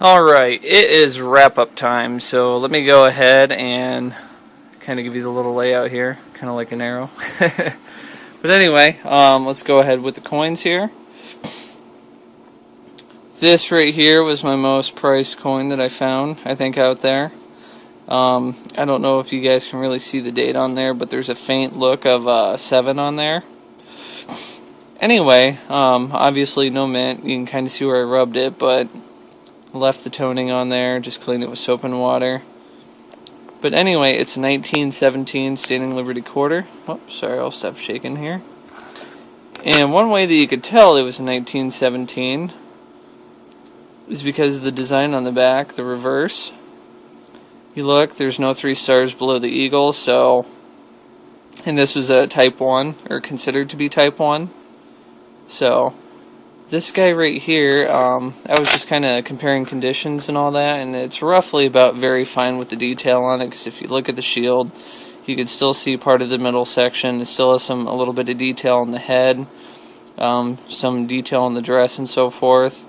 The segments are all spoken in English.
Alright, it is wrap-up time, so let me go ahead and kind of give you the little layout here, kind of like an arrow. But anyway, let's go ahead with the coins here. This right here was my most priced coin that I found, I think, out there. I don't know if you guys can really see the date on there, but there's a faint look of 7 on there. Anyway, obviously no mint. You can kind of see where I rubbed it, but left the toning on there, just cleaned it with soap and water. But anyway, it's a 1917 Standing Liberty quarter. Oh, sorry, I'll stop shaking here. And one way that you could tell it was a 1917 is because of the design on the back, the reverse. You look, there's no 3 stars below the eagle, so, and this was a type 1, or considered to be type 1. So, this guy right here, I was just kind of comparing conditions and all that, and it's roughly about very fine with the detail on it, because if you look at the shield, you can still see part of the middle section. It still has a little bit of detail on the head, some detail on the dress and so forth,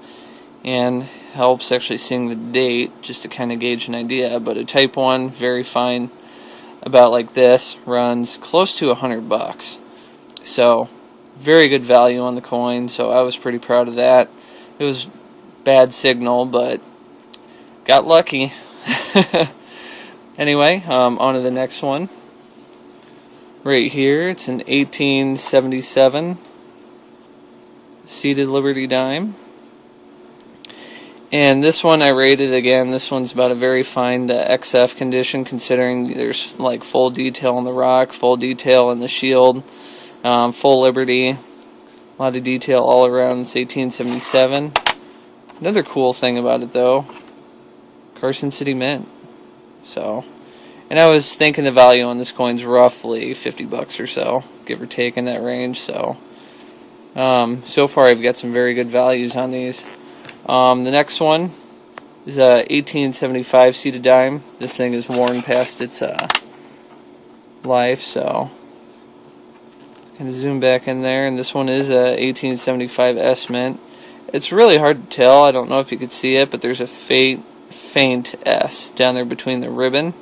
and helps actually seeing the date, just to kind of gauge an idea. But a Type 1, very fine, about like this, runs close to $100. So, very good value on the coin, so I was pretty proud of that. It was bad signal, but got lucky. Anyway, on to the next one. Right here, it's an 1877 seated Liberty dime. And this one I rated again. This one's about a very fine XF condition, considering there's like full detail on the rock, full detail in the shield. Full Liberty, a lot of detail all around. It's 1877. Another cool thing about it, though, Carson City Mint. So, and I was thinking the value on this coin's roughly $50 or so, give or take in that range. So, so far I've got some very good values on these. The next one is a 1875 seated dime. This thing is worn past its life, so. Kind of zoom back in there, and this one is a 1875 S mint. It's really hard to tell. I don't know if you could see it, but there's a faint S down there between the ribbon.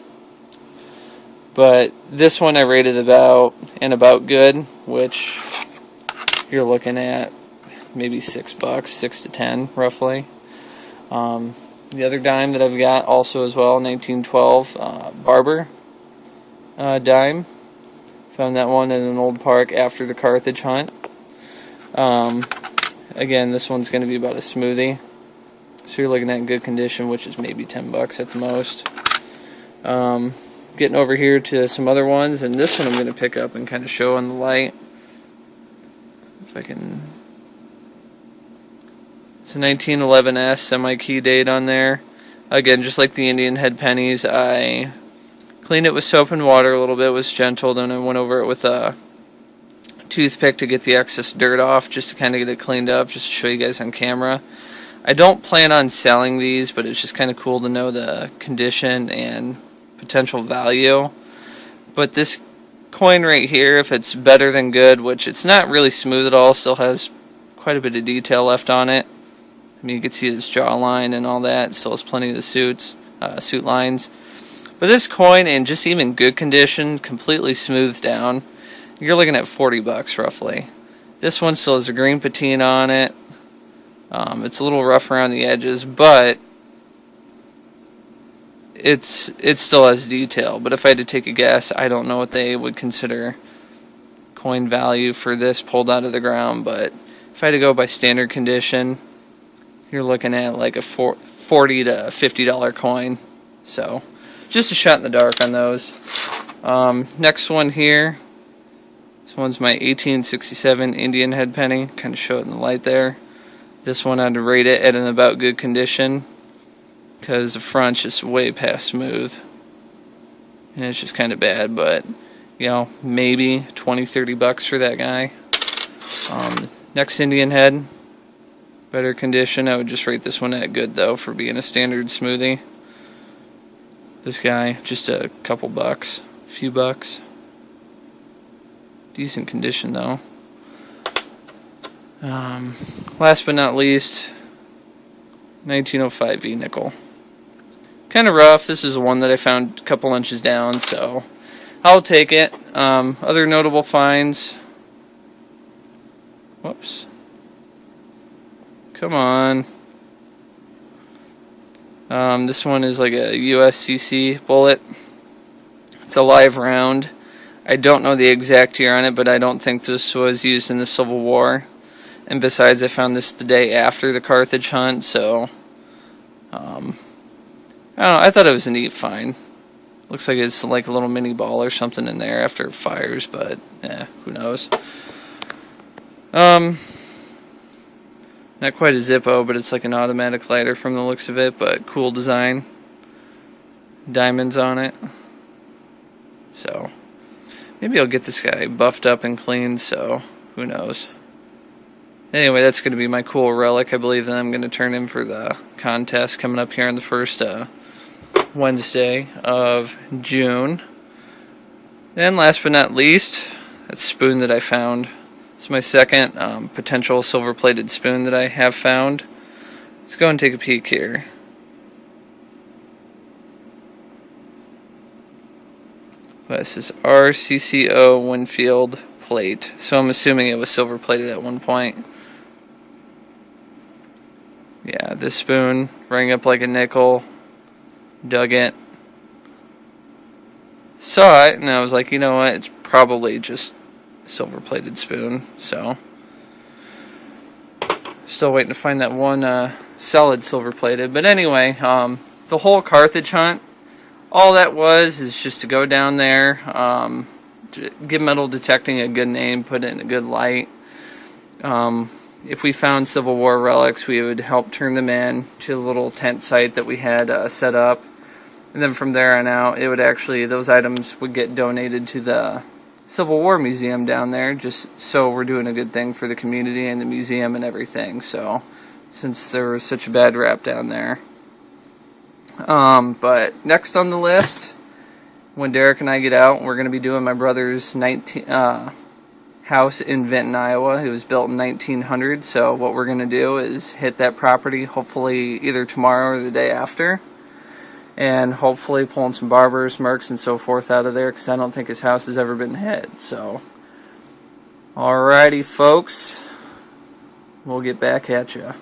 But this one I rated about good, which you're looking at maybe $6, 6 to 10 roughly. The other dime that I've got also as well, 1912 Barber dime. Found that one in an old park after the Carthage hunt. Again, this one's going to be about a smoothie. So you're looking at good condition, which is maybe $10 at the most. Getting over here to some other ones, and this one I'm going to pick up and kind of show in the light. If I can. It's a 1911S semi-key date on there. Again, just like the Indian head pennies, I cleaned it with soap and water a little bit. It was gentle. Then I went over it with a toothpick to get the excess dirt off, just to kind of get it cleaned up, just to show you guys on camera. I don't plan on selling these, but it's just kind of cool to know the condition and potential value. But this coin right here, if it's better than good, which it's not really smooth at all, still has quite a bit of detail left on it. I mean, you can see its jawline and all that. It still has plenty of the suit lines. But this coin, in just even good condition, completely smoothed down, you're looking at $40 roughly. This one still has a green patina on it. It's a little rough around the edges, but it still has detail. But if I had to take a guess, I don't know what they would consider coin value for this pulled out of the ground. But if I had to go by standard condition, you're looking at like a $40 to $50 coin. So, just a shot in the dark on those. Next one here. This one's my 1867 Indian head penny. Kind of show it in the light there. This one I'd rate it at an about good condition, because the front's just way past smooth. And it's just kind of bad, but, you know, maybe $20-30 for that guy. Next Indian head. Better condition. I would just rate this one at good, though, for being a standard smoothie. This guy, just a couple bucks, a few bucks. Decent condition, though. Last but not least, 1905 V nickel. Kind of rough. This is the one that I found a couple inches down, so I'll take it. Other notable finds. Whoops. Come on. This one is like a USCC bullet. It's a live round. I don't know the exact year on it, but I don't think this was used in the Civil War. And besides, I found this the day after the Carthage hunt, so I don't know, I thought it was a neat find. Looks like it's like a little mini ball or something in there after it fires, but who knows. Not quite a Zippo, but it's like an automatic lighter from the looks of it, but cool design. Diamonds on it. So, maybe I'll get this guy buffed up and cleaned, so who knows. Anyway, that's going to be my cool relic, I believe, that I'm going to turn in for the contest coming up here on the first Wednesday of June. And last but not least, that spoon that I found. It's my second potential silver-plated spoon that I have found. Let's go and take a peek here. This is RCCO Winfield plate, so I'm assuming it was silver-plated at one point. Yeah, this spoon rang up like a nickel. Dug it. Saw it, and I was like, you know what? It's probably just a silver-plated spoon. So, still waiting to find that one solid silver-plated. But anyway, the whole Carthage hunt, all that was is just to go down there, give metal detecting a good name, put it in a good light. If we found Civil War relics, we would help turn them in to the little tent site that we had set up. And then from there on out, it would actually, those items would get donated to the Civil War Museum down there, just so we're doing a good thing for the community and the museum and everything. So, since there was such a bad rap down there. But next on the list, when Derek and I get out, we're going to be doing my brother's house in Vinton, Iowa. It was built in 1900, so what we're going to do is hit that property hopefully either tomorrow or the day after, and hopefully pulling some barbers, mercs, and so forth out of there, because I don't think his house has ever been hit. So, alrighty folks, we'll get back at ya.